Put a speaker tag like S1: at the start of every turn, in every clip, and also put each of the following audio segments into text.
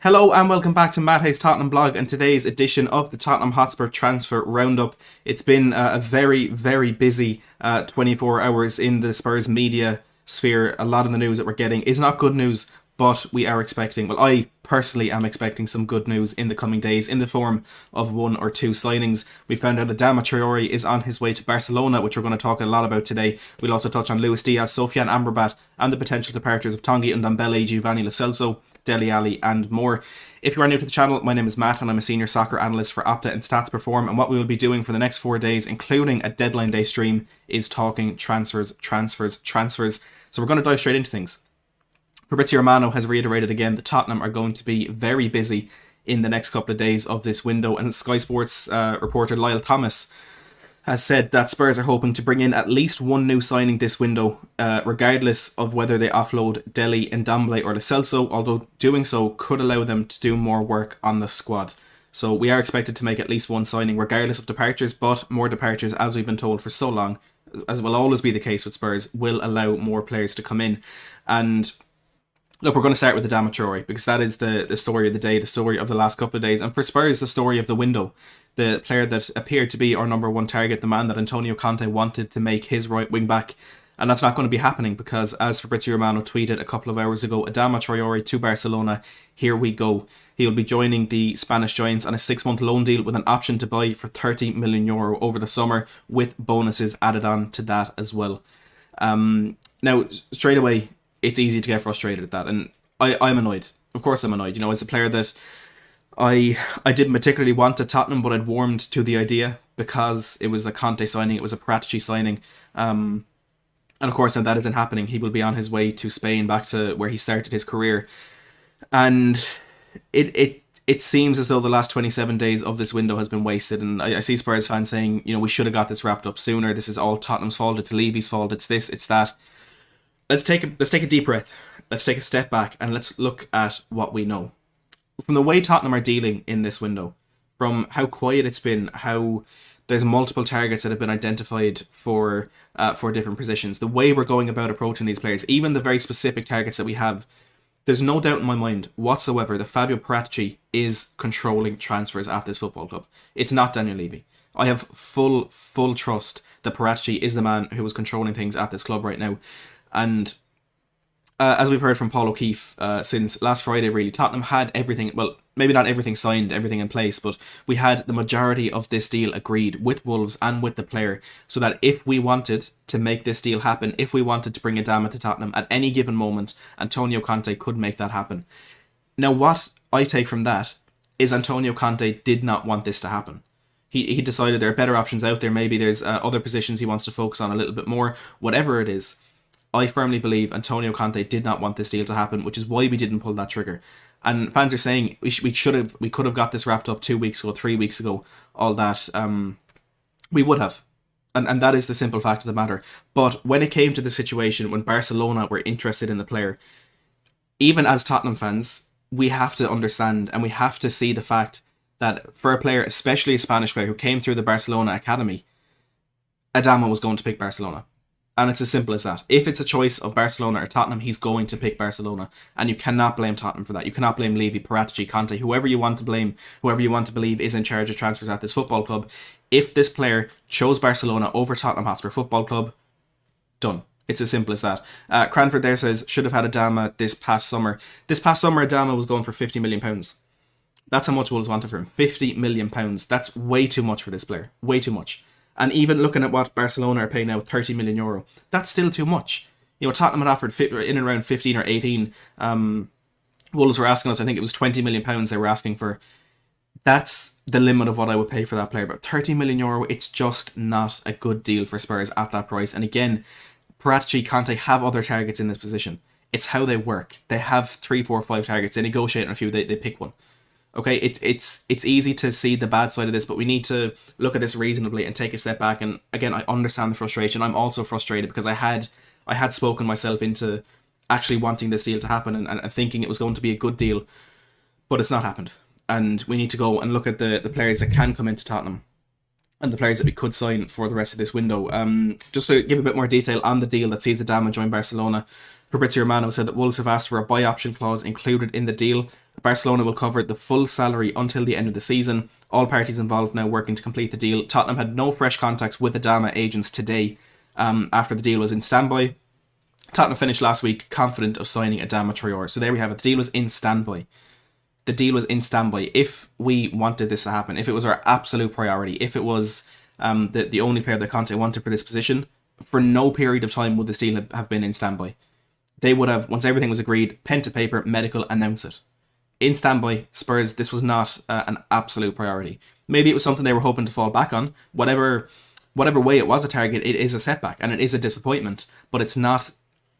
S1: Hello and welcome back to Matt Hayes' Tottenham Blog and today's edition of the Tottenham Hotspur Transfer Roundup. It's been a very, very busy 24 hours in the Spurs media sphere. A lot of the news that we're getting is not good news, but we are expecting, well, I personally am expecting some good news in the coming days in the form of one or two signings. We found out Adama Traore is on his way to Barcelona, which we're going to talk a lot about today. We'll also touch on Luis Diaz, Sofiane Amrabat, and the potential departures of Tanguy Ndombele, Giovanni Lo Celso, Dele Alli and more. If you are new to the channel, my name is Matt and I'm a senior soccer analyst for Opta and Stats Perform, and what we will be doing for the next 4 days, including a deadline day stream, is talking transfers. So we're going to dive straight into things. Fabrizio Romano has reiterated again that Tottenham are going to be very busy in the next couple of days of this window, and Sky Sports reporter Lyle Thomas has said that Spurs are hoping to bring in at least one new signing this window, regardless of whether they offload Dele, Ndombele or Lo Celso, although doing so could allow them to do more work on the squad. So we are expected to make at least one signing regardless of departures, but more departures, as we've been told for so long, as will always be the case with Spurs, will allow more players to come in. And look, we're going to start with Adama Traore because that is the story of the day, the story of the last couple of days, and for Spurs, the story of the window. The player that appeared to be our number one target, the man that Antonio Conte wanted to make his right wing back. And that's not going to be happening because, as Fabrizio Romano tweeted a couple of hours ago, Adama Traore to Barcelona, here we go. He will be joining the Spanish Giants on a 6-month loan deal with an option to buy for €30 million over the summer, with bonuses added on to that as well. Now, straight away, it's easy to get frustrated at that, and I'm annoyed. Of course I'm annoyed. You know, as a player that I didn't particularly want at Tottenham, but I'd warmed to the idea because it was a Conte signing, it was a Paratici signing. And of course now that isn't happening. He will be on his way to Spain, back to where he started his career. And it seems as though the last 27 days of this window has been wasted. And I see Spurs fans saying, you know, we should have got this wrapped up sooner. This is all Tottenham's fault. It's Levy's fault. It's this, it's that. Let's take a deep breath. Let's take a step back and let's look at what we know. From the way Tottenham are dealing in this window, from how quiet it's been, how there's multiple targets that have been identified for different positions, the way we're going about approaching these players, even the very specific targets that we have, there's no doubt in my mind whatsoever that Fabio Paratici is controlling transfers at this football club. It's not Daniel Levy. I have full trust that Paratici is the man who is controlling things at this club right now. And as we've heard from Paul O'Keefe since last Friday, really, Tottenham had everything, well, maybe not everything signed, everything in place, but we had the majority of this deal agreed with Wolves and with the player, so that if we wanted to make this deal happen, if we wanted to bring Adama to Tottenham at any given moment, Antonio Conte could make that happen. Now, what I take from that is Antonio Conte did not want this to happen. He decided there are better options out there, maybe there's other positions he wants to focus on a little bit more, whatever it is. I firmly believe Antonio Conte did not want this deal to happen, which is why we didn't pull that trigger. And fans are saying we could have got this wrapped up 2 weeks ago, 3 weeks ago, all that. We would have. And that is the simple fact of the matter. But when it came to the situation when Barcelona were interested in the player, even as Tottenham fans, we have to understand and we have to see the fact that for a player, especially a Spanish player who came through the Barcelona academy, Adama was going to pick Barcelona. And it's as simple as that. If it's a choice of Barcelona or Tottenham, he's going to pick Barcelona. And you cannot blame Tottenham for that. You cannot blame Levy, Paratici, Conte, whoever you want to blame, whoever you want to believe is in charge of transfers at this football club. If this player chose Barcelona over Tottenham Hotspur Football Club, done. It's as simple as that. Cranford there says, should have had Adama this past summer. This past summer, Adama was going for £50 million. That's how much Wolves wanted for him. £50 million. That's way too much for this player. Way too much. And even looking at what Barcelona are paying now, €30 million, that's still too much. You know, Tottenham had offered in and around 15 or 18. Wolves were asking us, I think it was £20 million they were asking for. That's the limit of what I would pay for that player. But €30 million, it's just not a good deal for Spurs at that price. And again, Paratici, Conte have other targets in this position. It's how they work. They have 3, 4, 5 targets. They negotiate on a few, they pick one. Okay, it's easy to see the bad side of this, but we need to look at this reasonably and take a step back. And again, I understand the frustration. I'm also frustrated because I had spoken myself into actually wanting this deal to happen and thinking it was going to be a good deal, but it's not happened. And we need to go and look at the players that can come into Tottenham and the players that we could sign for the rest of this window. Just to give a bit more detail on the deal that sees Adama join Barcelona, Fabrizio Romano said that Wolves have asked for a buy option clause included in the deal, Barcelona will cover the full salary until the end of the season. All parties involved now working to complete the deal. Tottenham had no fresh contacts with Adama agents today after the deal was in standby. Tottenham finished last week confident of signing Adama Traore. So there we have it. The deal was in standby. The deal was in standby. If we wanted this to happen, if it was our absolute priority, if it was the only player that Conte wanted for this position, for no period of time would this deal have been in standby. They would have, once everything was agreed, pen to paper, medical, announce it. In standby, Spurs, this was not an absolute priority. Maybe it was something they were hoping to fall back on. Whatever way it was a target, it is a setback and it is a disappointment, but it's not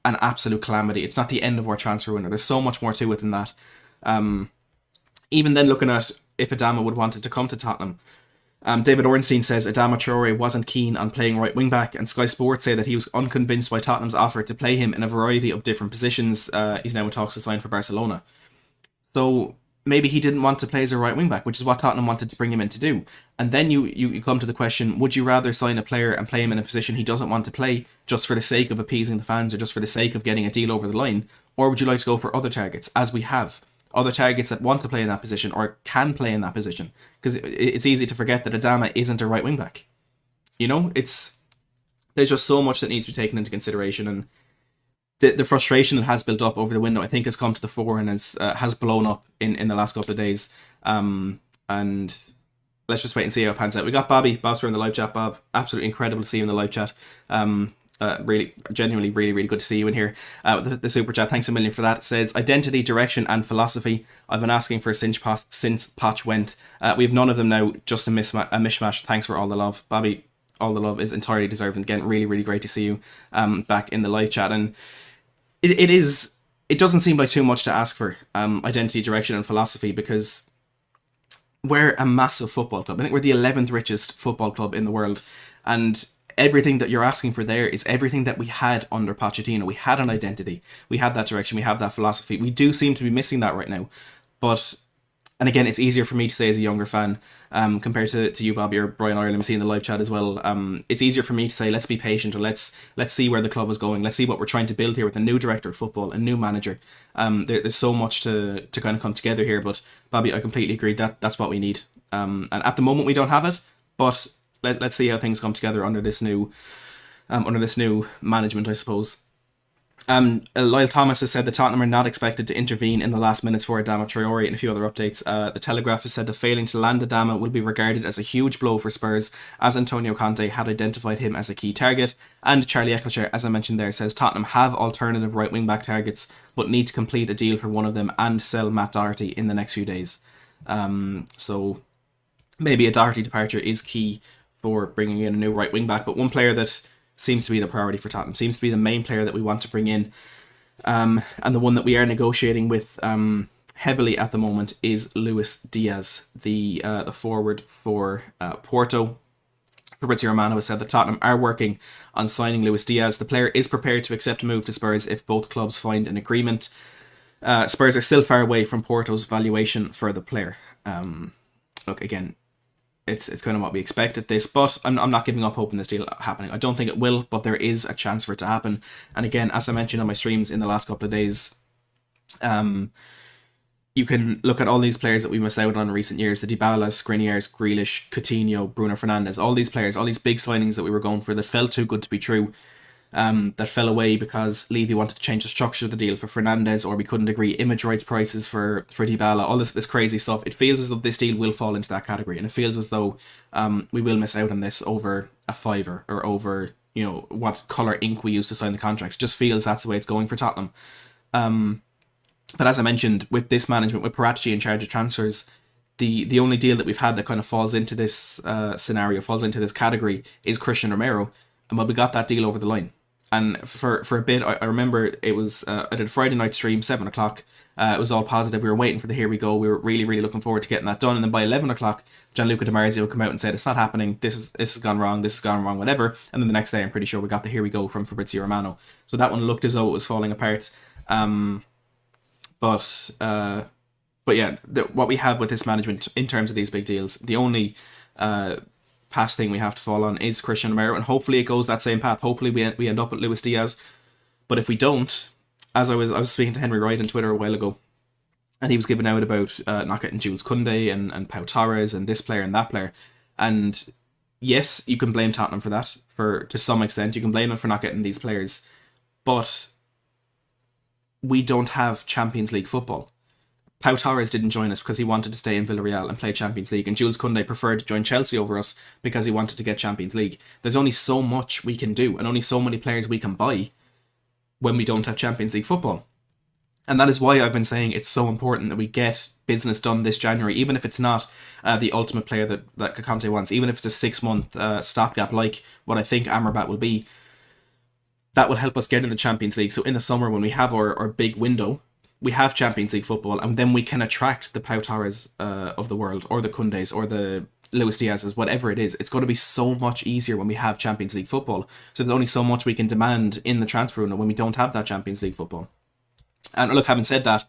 S1: an absolute calamity. It's not the end of our transfer window. There's so much more to it than that. Even then, looking at if Adama would want it to come to Tottenham, David Ornstein says Adama Traore wasn't keen on playing right wing back, and Sky Sports say that he was unconvinced by Tottenham's offer to play him in a variety of different positions. He's now in talks to sign for Barcelona. So maybe he didn't want to play as a right wing back, which is what Tottenham wanted to bring him in to do. And then you come to the question, would you rather sign a player and play him in a position he doesn't want to play just for the sake of appeasing the fans or just for the sake of getting a deal over the line? Or would you like to go for other targets, as we have? Other targets that want to play in that position or can play in that position. Because it's easy to forget that Adama isn't a right wing back. You know, there's just so much that needs to be taken into consideration, and the frustration that has built up over the window, I think, has come to the fore and has blown up in the last couple of days. And let's just wait and see how it pans out. We got Bobby. Bob's in the live chat. Bob, absolutely incredible to see you in the live chat. Really, genuinely, really, really good to see you in here. The super chat, thanks a million for that. It says identity, direction, and philosophy. I've been asking for since Poch went. We have none of them now. Just a mishmash. Thanks for all the love, Bobby. All the love is entirely deserved. And again, really, really great to see you back in the live chat. And it doesn't seem like too much to ask for identity, direction, and philosophy, because we're a massive football club. I think we're the 11th richest football club in the world, and everything that you're asking for there is everything that we had under Pochettino. We had an identity, we had that direction, we have that philosophy. We do seem to be missing that right now. But, and again, it's easier for me to say as a younger fan compared to you, Bobby, or Brian Ireland, I'm seeing the live chat as well. It's easier for me to say, let's be patient, or let's see where the club is going. Let's see what we're trying to build here with a new director of football, a new manager. There's so much to kind of come together here. But Bobby, I completely agree that's what we need. And at the moment we don't have it, but let's see how things come together under this new management, I suppose. Lyle Thomas has said that Tottenham are not expected to intervene in the last minutes for Adama Traore, and a few other updates. The Telegraph has said that failing to land Adama will be regarded as a huge blow for Spurs, as Antonio Conte had identified him as a key target. And Charlie Eccleshare, as I mentioned there, says Tottenham have alternative right wing back targets, but need to complete a deal for one of them and sell Matt Doherty in the next few days. So maybe a Doherty departure is key for bringing in a new right wing back, but one player that seems to be the priority for Tottenham, seems to be the main player that we want to bring in, and the one that we are negotiating with heavily at the moment is Luis Diaz, the forward for Porto. Fabrizio Romano has said that Tottenham are working on signing Luis Diaz. The player is prepared to accept a move to Spurs if both clubs find an agreement. Spurs are still far away from Porto's valuation for the player. Look, again, it's kind of what we expect at this, but I'm not giving up hope in this deal happening. I don't think it will, but there is a chance for it to happen. And again, as I mentioned on my streams in the last couple of days, you can look at all these players that we missed out on in recent years, the Dybalas, Skriniars, Grealish, Coutinho, Bruno Fernandes, all these players, all these big signings that we were going for that felt too good to be true, that fell away because Levy wanted to change the structure of the deal for Fernandes, or we couldn't agree image rights prices for Dybala, all this crazy stuff. It feels as though this deal will fall into that category, and it feels as though we will miss out on this over a fiver, or over, you know, what colour ink we use to sign the contract. It just feels that's the way it's going for Tottenham. But as I mentioned, with this management, with Paratici in charge of transfers, the only deal that we've had that kind of falls into this scenario, falls into this category, is Christian Romero. And well, we got that deal over the line. And for a bit, I remember it was, I did a Friday night stream, 7 o'clock. It was all positive. We were waiting for the here we go. We were really, really looking forward to getting that done. And then by 11 o'clock, Gianluca Di Marzio came out and said, it's not happening. This has gone wrong. This has gone wrong, whatever. And then the next day, I'm pretty sure we got the here we go from Fabrizio Romano. So that one looked as though it was falling apart. But yeah, what we have with this management in terms of these big deals, the only past thing we have to fall on is Christian Romero, and hopefully it goes that same path. Hopefully we end up with Luis Diaz. But if we don't, as I was speaking to Henry Wright on Twitter a while ago, and he was giving out about not getting Jules Koundé and Pau Torres and this player and that player. And yes, you can blame Tottenham for that, to some extent. You can blame them for not getting these players. But we don't have Champions League football. Pau Torres didn't join us because he wanted to stay in Villarreal and play Champions League, and Jules Koundé preferred to join Chelsea over us because he wanted to get Champions League. There's only so much we can do, and only so many players we can buy when we don't have Champions League football. And that is why I've been saying it's so important that we get business done this January, even if it's not the ultimate player that Conte wants, even if it's a 6-month stopgap like what I think Amrabat will be. That will help us get in the Champions League. So in the summer, when we have our big window, we have Champions League football, and then we can attract the Pau Torres of the world, or the Koundés, or the Luis Diaz's, whatever it is. It's going to be so much easier when we have Champions League football. So there's only so much we can demand in the transfer window when we don't have that Champions League football. And look, having said that,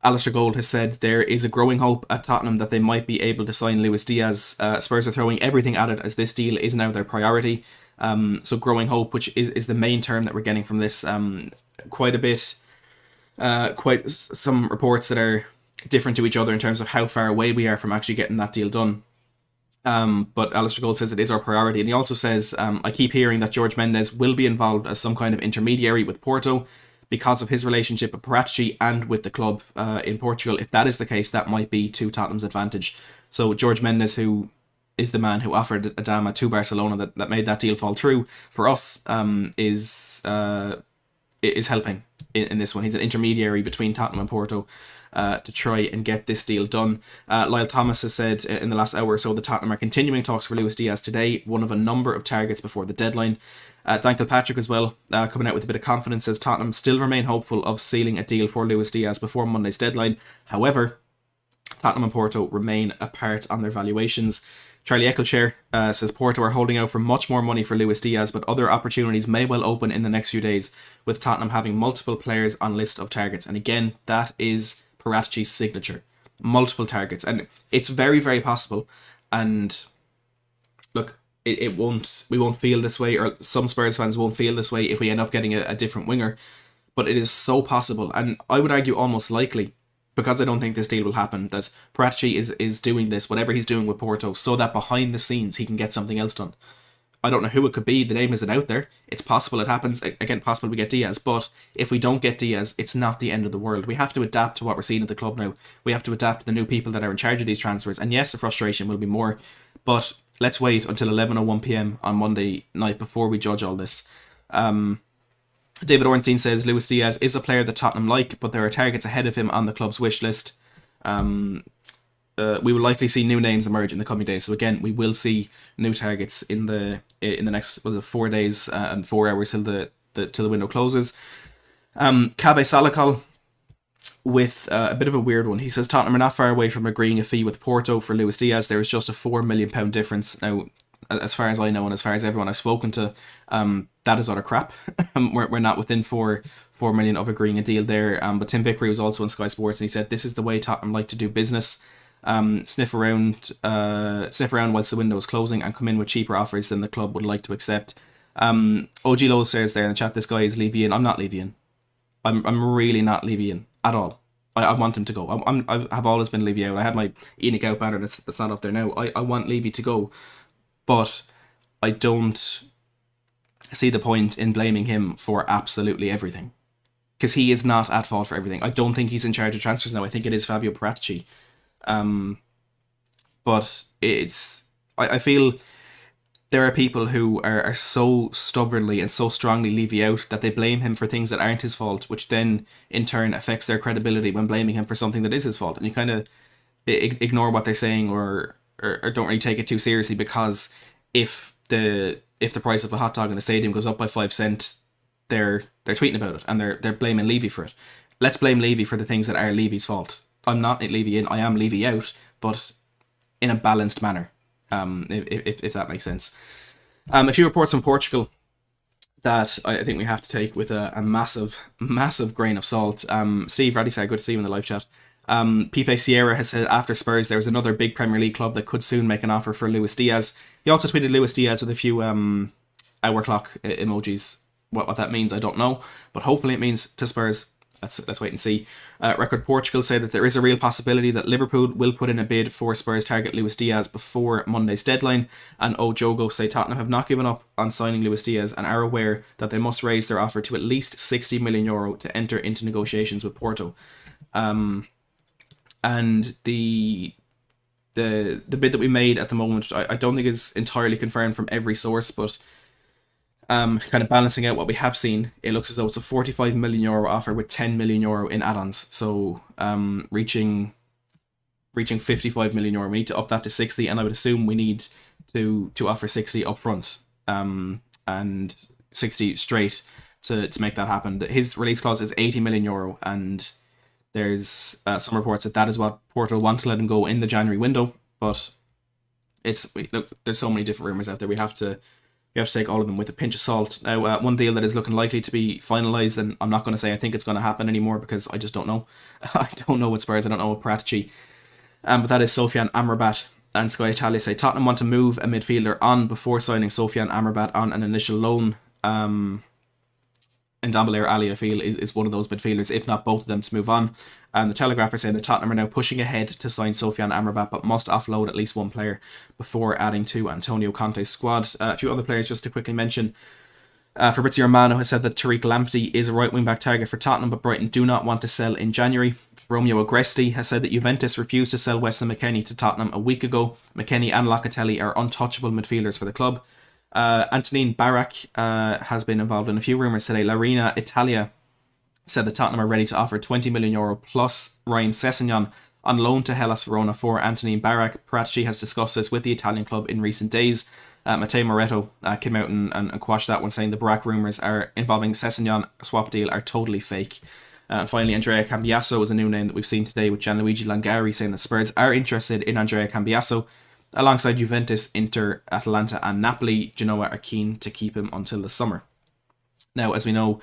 S1: Alistair Gold has said there is a growing hope at Tottenham that they might be able to sign Luis Diaz. Spurs are throwing everything at it as this deal is now their priority. So growing hope, which is the main term that we're getting from this, quite a bit. Quite some reports that are different to each other in terms of how far away we are from actually getting that deal done. But Alistair Gold says it is our priority. And he also says, I keep hearing that George Mendes will be involved as some kind of intermediary with Porto because of his relationship with Paratici and with the club in Portugal. If that is the case, that might be to Tottenham's advantage. So George Mendes, who is the man who offered Adama to Barcelona that made that deal fall through, for us, is helping in this one. He's an intermediary between Tottenham and Porto to try and get this deal done. Lyle Thomas has said in the last hour or so that Tottenham are continuing talks for Luis Diaz today, one of a number of targets before the deadline. Dan Kilpatrick as well, coming out with a bit of confidence, says Tottenham still remain hopeful of sealing a deal for Luis Diaz before Monday's deadline. However, Tottenham and Porto remain apart on their valuations. Charlie Eccleshare says Porto are holding out for much more money for Luis Diaz, but other opportunities may well open in the next few days, with Tottenham having multiple players on list of targets. And again, that is Paratici's signature. Multiple targets. And it's very, very possible. And look, we won't feel this way, or some Spurs fans won't feel this way if we end up getting a different winger. But it is so possible, and I would argue almost likely, because I don't think this deal will happen, that Paratici is doing this, whatever he's doing with Porto, so that behind the scenes he can get something else done. I don't know who it could be, the name isn't out there. It's possible it happens, again, possible we get Diaz, but if we don't get Diaz, it's not the end of the world. We have to adapt to what we're seeing at the club now. We have to adapt to the new people that are in charge of these transfers, and yes, the frustration will be more, but let's wait until 11:01pm on Monday night before we judge all this. David Ornstein says Luis Diaz is a player that Tottenham like, but there are targets ahead of him on the club's wish list. We will likely see new names emerge in the coming days. So again, we will see new targets in the next 4 days and 4 hours till the window closes. Kabe Salakal with a bit of a weird one. He says Tottenham are not far away from agreeing a fee with Porto for Luis Diaz. There is just a £4 million difference. Now, as far as I know and as far as everyone I've spoken to, that is utter crap. We're not within 4 million of agreeing a deal there. But Tim Vickery was also on Sky Sports, and he said this is the way Tottenham like to do business. Sniff around whilst the window is closing and come in with cheaper offers than the club would like to accept. OG Lowe says there in the chat, this guy is Levian. I'm not Levian. I'm really not Levian at all. I want him to go. I've always been Levy out. I had my Enoch out banner that's not up there now. I want Levy to go. But I don't see the point in blaming him for absolutely everything. Because he is not at fault for everything. I don't think he's in charge of transfers now. I think it is Fabio Paratici. But I feel there are people who are so stubbornly and so strongly Levy out that they blame him for things that aren't his fault, which then in turn affects their credibility when blaming him for something that is his fault. And you kind of ignore what they're saying or don't really take it too seriously, because if the price of a hot dog in the stadium goes up by 5 cents, they're tweeting about it and they're blaming Levy for it. Let's blame Levy for the things that are Levy's fault. I'm not Levy in, I am Levy out, but in a balanced manner, if that makes sense. A few reports from Portugal that I think we have to take with a massive grain of salt. Steve Radisar, good to see you in the live chat. Pipe Sierra has said after Spurs there was another big Premier League club that could soon make an offer for Luis Diaz. He also tweeted Luis Diaz with a few hour clock emojis. What that means I don't know, but hopefully it means to Spurs let's wait and see. Record Portugal say that there is a real possibility that Liverpool will put in a bid for Spurs target Luis Diaz before Monday's deadline. And Ojogo say Tottenham have not given up on signing Luis Diaz and are aware that they must raise their offer to at least €60 million to enter into negotiations with Porto. And the bid that we made at the moment, I don't think is entirely confirmed from every source, but kind of balancing out what we have seen, it looks as though it's a €45 million offer with €10 million in add-ons. So reaching €55 million. We need to up that to 60, and I would assume we need to offer 60 up front and 60 straight to make that happen. His release clause is €80 million, and there's some reports that is what Porto want to let him go in the January window, but there's so many different rumours out there. We have to take all of them with a pinch of salt. Now, one deal that is looking likely to be finalised, and I'm not going to say I think it's going to happen anymore because I just don't know. I don't know with Spurs, I don't know with Paratici. But that is Sofiane Amrabat. And Sky Italia say Tottenham want to move a midfielder on before signing Sofiane Amrabat on an initial loan. And Ndombele or Ali, I feel, is one of those midfielders, if not both of them, to move on. And the Telegraph are saying that Tottenham are now pushing ahead to sign Sofiane Amrabat, but must offload at least one player before adding to Antonio Conte's squad. A few other players just to quickly mention. Fabrizio Romano has said that Tariq Lamptey is a right wing-back target for Tottenham, but Brighton do not want to sell in January. Romeo Agresti has said that Juventus refused to sell Weston McKennie to Tottenham a week ago. McKennie and Locatelli are untouchable midfielders for the club. Antonin Barak has been involved in a few rumours today. La Rina Italia said that Tottenham are ready to offer €20 million plus Ryan Sessegnon on loan to Hellas Verona for Antonin Barak. Paratici has discussed this with the Italian club in recent days. Matteo Moretto came out and quashed that one, saying the Barak rumours are involving Sessegnon swap deal are totally fake. And finally, Andrea Cambiasso is a new name that we've seen today, with Gianluigi Langari saying that Spurs are interested in Andrea Cambiasso. Alongside Juventus, Inter, Atalanta and Napoli, Genoa are keen to keep him until the summer. Now, as we know,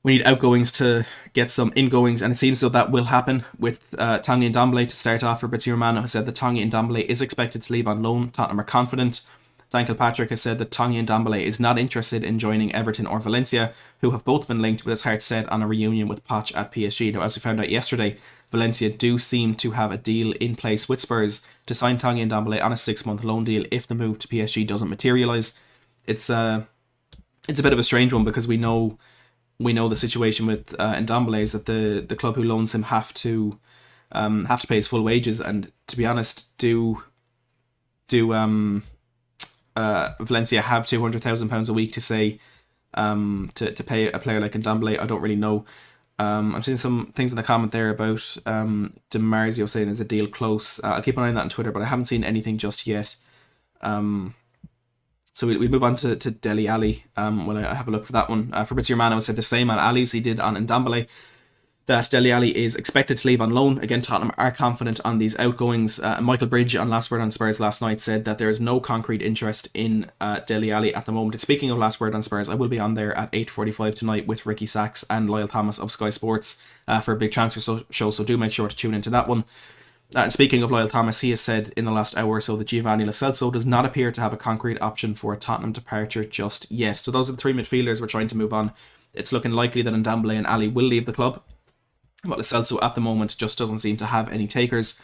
S1: we need outgoings to get some ingoings, and it seems so that will happen with Tanguy Ndombele to start off. Fabrizio Romano has said that Tanguy Ndombele is expected to leave on loan. Tottenham are confident. Dan Kilpatrick has said that Tanguy Ndombele is not interested in joining Everton or Valencia, who have both been linked with his heart set on a reunion with Poch at PSG. Now, as we found out yesterday, Valencia do seem to have a deal in place with Spurs to sign Tanguy Ndombele on a 6-month loan deal if the move to PSG doesn't materialise. It's a bit of a strange one because we know the situation with Ndombele is that the club who loans him have to pay his full wages, and to be honest, do Valencia have £200,000 a week to say to pay a player like Ndombele? I don't really know. I'm seeing some things in the comment there about DiMarzio saying there's a deal close. I'll keep an eye on that on Twitter, but I haven't seen anything just yet. So we move on to Dele Alli when I have a look for that one. Fabrizio Romano said the same on Ali as he did on Ndombele, that Dele Alli is expected to leave on loan. Again, Tottenham are confident on these outgoings. Michael Bridge on Last Word on Spurs last night said that there is no concrete interest in Dele Alli at the moment. And speaking of Last Word on Spurs, I will be on there at 8:45 tonight with Ricky Sachs and Lyle Thomas of Sky Sports for a big transfer show, so do make sure to tune into that one. And speaking of Lyle Thomas, he has said in the last hour or so that Giovanni Lo Celso does not appear to have a concrete option for a Tottenham departure just yet. So those are the three midfielders we're trying to move on. It's looking likely that Ndombele and Ali will leave the club, but Lo Celso at the moment just doesn't seem to have any takers.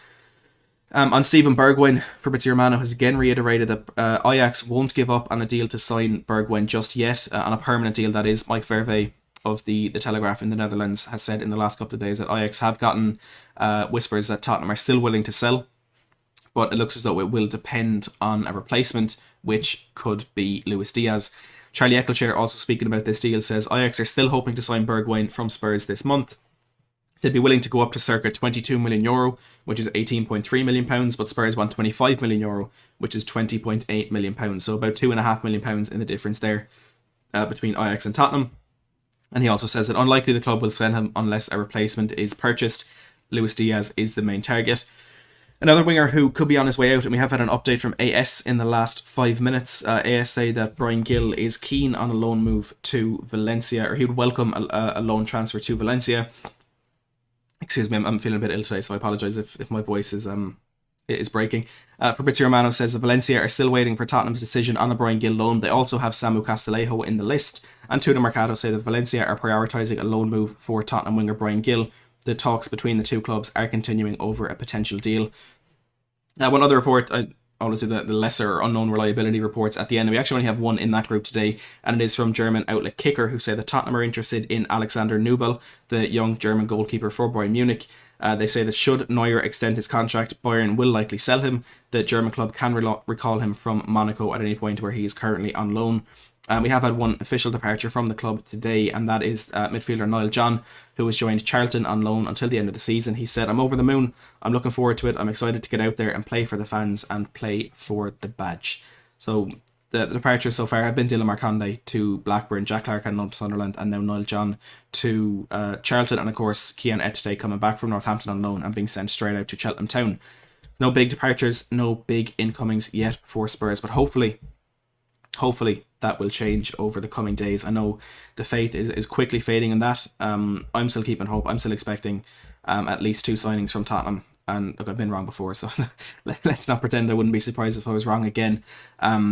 S1: On Steven Bergwijn, Fabrizio Romano has again reiterated that Ajax won't give up on a deal to sign Bergwijn just yet, on a permanent deal that is. Mike Verwey of the Telegraph in the Netherlands has said in the last couple of days that Ajax have gotten whispers that Tottenham are still willing to sell, but it looks as though it will depend on a replacement, which could be Luis Diaz. Charlie Eccleshare, also speaking about this deal, says Ajax are still hoping to sign Bergwijn from Spurs this month. They'd be willing to go up to circa €22 million, which is £18.3 million, but Spurs want €25 million, which is £20.8 million. So about £2.5 million in the difference there between Ajax and Tottenham. And he also says that unlikely the club will sell him unless a replacement is purchased. Luis Diaz is the main target. Another winger who could be on his way out, and we have had an update from AS in the last 5 minutes. AS say that Brian Gill is keen on a loan move to Valencia, or he would welcome a loan transfer to Valencia. Excuse me, I'm feeling a bit ill today, so I apologise if my voice is it is breaking. Fabrizio Romano says that Valencia are still waiting for Tottenham's decision on the Bryan Gill loan. They also have Samu Castillejo in the list. And Tuna Mercado say that Valencia are prioritising a loan move for Tottenham winger Bryan Gill. The talks between the two clubs are continuing over a potential deal. One other report, I always do the lesser or unknown reliability reports at the end. We actually only have one in that group today, and it is from German outlet Kicker, who say that Tottenham are interested in Alexander Nubel, the young German goalkeeper for Bayern Munich. They say that should Neuer extend his contract, Bayern will likely sell him. The German club can recall him from Monaco at any point where he is currently on loan. We have had one official departure from the club today, and that is midfielder Niall John, who has joined Charlton on loan until the end of the season. He said, "I'm over the moon. I'm looking forward to it. I'm excited to get out there and play for the fans and play for the badge." So the departures so far have been Dylan Marconde to Blackburn, Jack Clarke and Sunderland, and now Niall John to Charlton, and of course Kian Etete coming back from Northampton on loan and being sent straight out to Cheltenham Town. No big departures, no big incomings yet for Spurs, but hopefully that will change over the coming days. I know the faith is quickly fading in that. I'm still keeping hope. I'm still expecting at least 2 signings from Tottenham. And look, I've been wrong before, so let's not pretend I wouldn't be surprised if I was wrong again.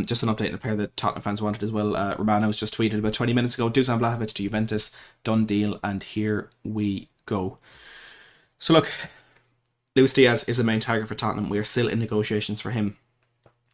S1: Just an update on a player that Tottenham fans wanted as well. Romano was just tweeted about 20 minutes ago. Dusan Vlahovic to Juventus. Done deal, and here we go. So look, Luis Diaz is the main target for Tottenham. We are still in negotiations for him.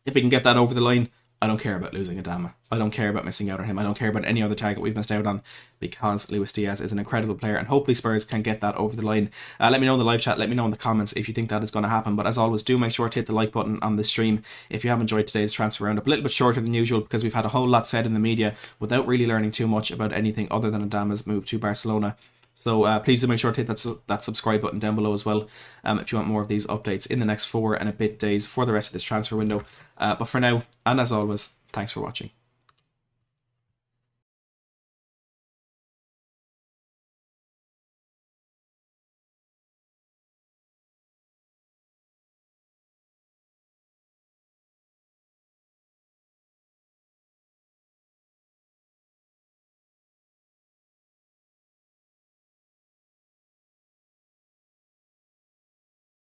S1: If we can get that over the line, I don't care about losing Adama. I don't care about missing out on him. I don't care about any other target we've missed out on, because Luis Diaz is an incredible player, and hopefully Spurs can get that over the line. Let me know in the live chat. Let me know in the comments if you think that is going to happen. But as always, do make sure to hit the like button on the stream if you have enjoyed today's transfer roundup. A little bit shorter than usual because we've had a whole lot said in the media without really learning too much about anything other than Adama's move to Barcelona. So please do make sure to hit that subscribe button down below as well if you want more of these updates in the next 4 and a bit days for the rest of this transfer window. But for now, and as always, thanks for watching.